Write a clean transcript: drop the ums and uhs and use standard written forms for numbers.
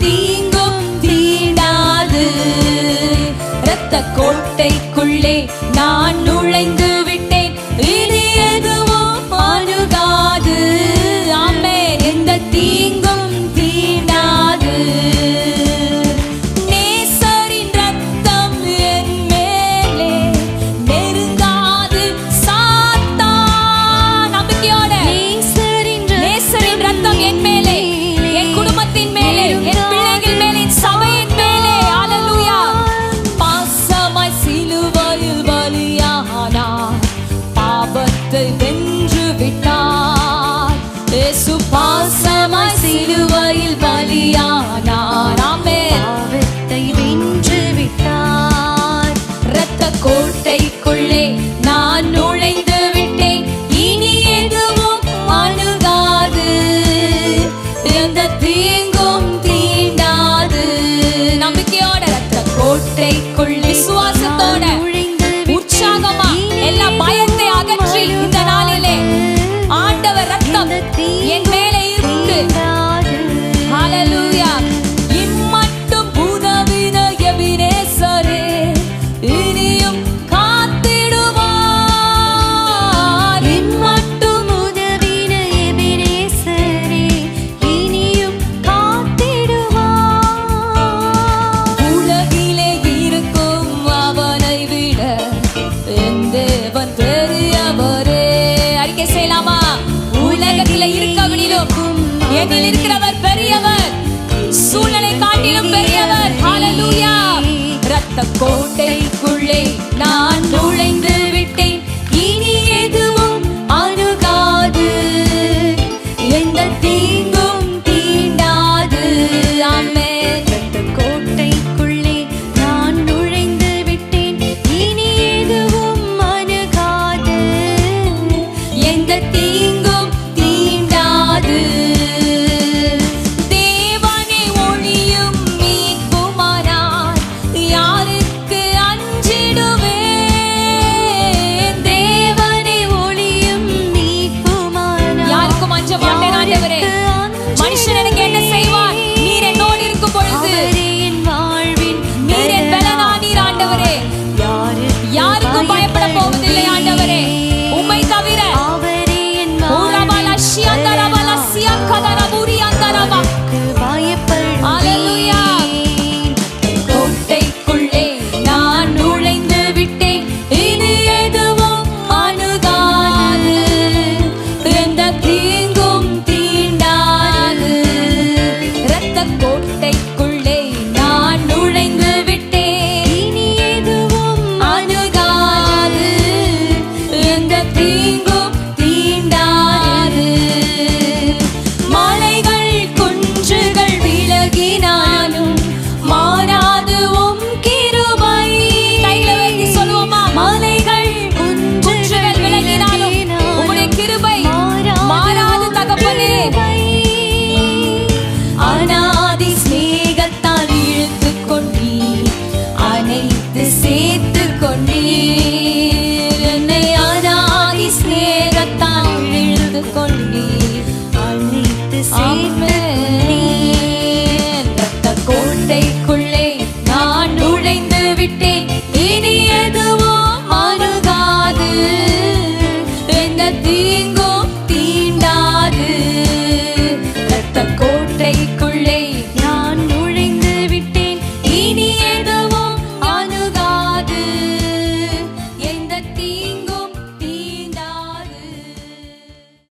தீங்கும் தீண்டாது. இரத்த கோட்டைக்குள்ளே நான் நுழைந்து விட்டேன், இனி எதுவும் அணுகாது. ஆமென். எந்த தீங்கும் தீண்டாது. நேசரின் ரத்தம் என் மேலே நெருங்காது. சாத்தான் நம்பிக்கையோட நேசரின் ரத்தம் என் மேலே, என் குடும்பத்தின் மேலே, என் பிள்ளைகள் மேலே, என் சபையின் மேலே. ஹல்லேலூயா. பாசமாய் சிலுவையில் பலியானார், பாவத்தை வென்று விட்டார். இயேசு பாசமாய் சிலுவையில் பலியானார். ஆமென். பாவத்தை வென்று விட்டார். இரத்த கோட்டைக்குள்ளே நான் நுழைந்து விட்டேன், இனி எதுவும் அணுகாது. எந்த தீங்கும் தீண்டாது. நம்பிக்கையோட இரத்த கோட்டைக்குள் விசுவாசத்தோட உற்சாகமா எல்லா பயத்தை அகற்றி இந்த நாளிலே ஆண்டவர் ரத்தம் என் மேலே இருக்கு. ஹல்லேலூயா. இம்மட்டும் உதவின எபினேசரே, இனியும் காத்திடுவார். இம்மட்டும் உதவின எபினேசரே, இனியும் காத்திடுவார். உலகிலே இருக்கும் அவனை விட என் தேவன் பெரியவரே. அறிக்கை செய்யலாமா? உலகத்திலே இருக்கவனிலும் என்னில் இருக்கிறவர் பெரியவர், சூழ்நிலை காட்டிலும் பெரியவர். ஹல்லேலூயா. இரத்த கோட்டைக்குள்ளே நான் நுழைந்து விட்டேன், இனி எதுவும் அணுகாது. எந்த தீங்கும் தீண்டாது. ஆமென். இரத்த கோட்டைக்குள்ளே நான் நுழைந்து விட்டேன், இனி எதுவும் அணுகாது. எந்த தீங்கும் தீண்டாது. தேவனே ஒளியும் மீட்புமானார், யாருக்கு அஞ்சிடுவேன். தேவனே ஒளியும் மீட்புமானார், யாருக்கும் அஞ்ச மாட்டேன் ஆண்டவரே. மனுஷன் எனக்கு என்ன செய்வான்? நீர் என்னோடு இருக்கும் பொழுது அவரே என் வாழ்வின் நீர் என் பலனானீர் ஆண்டவரே. யாருக்கும் பயப்பட போவதில்லை ஆண்டவரே.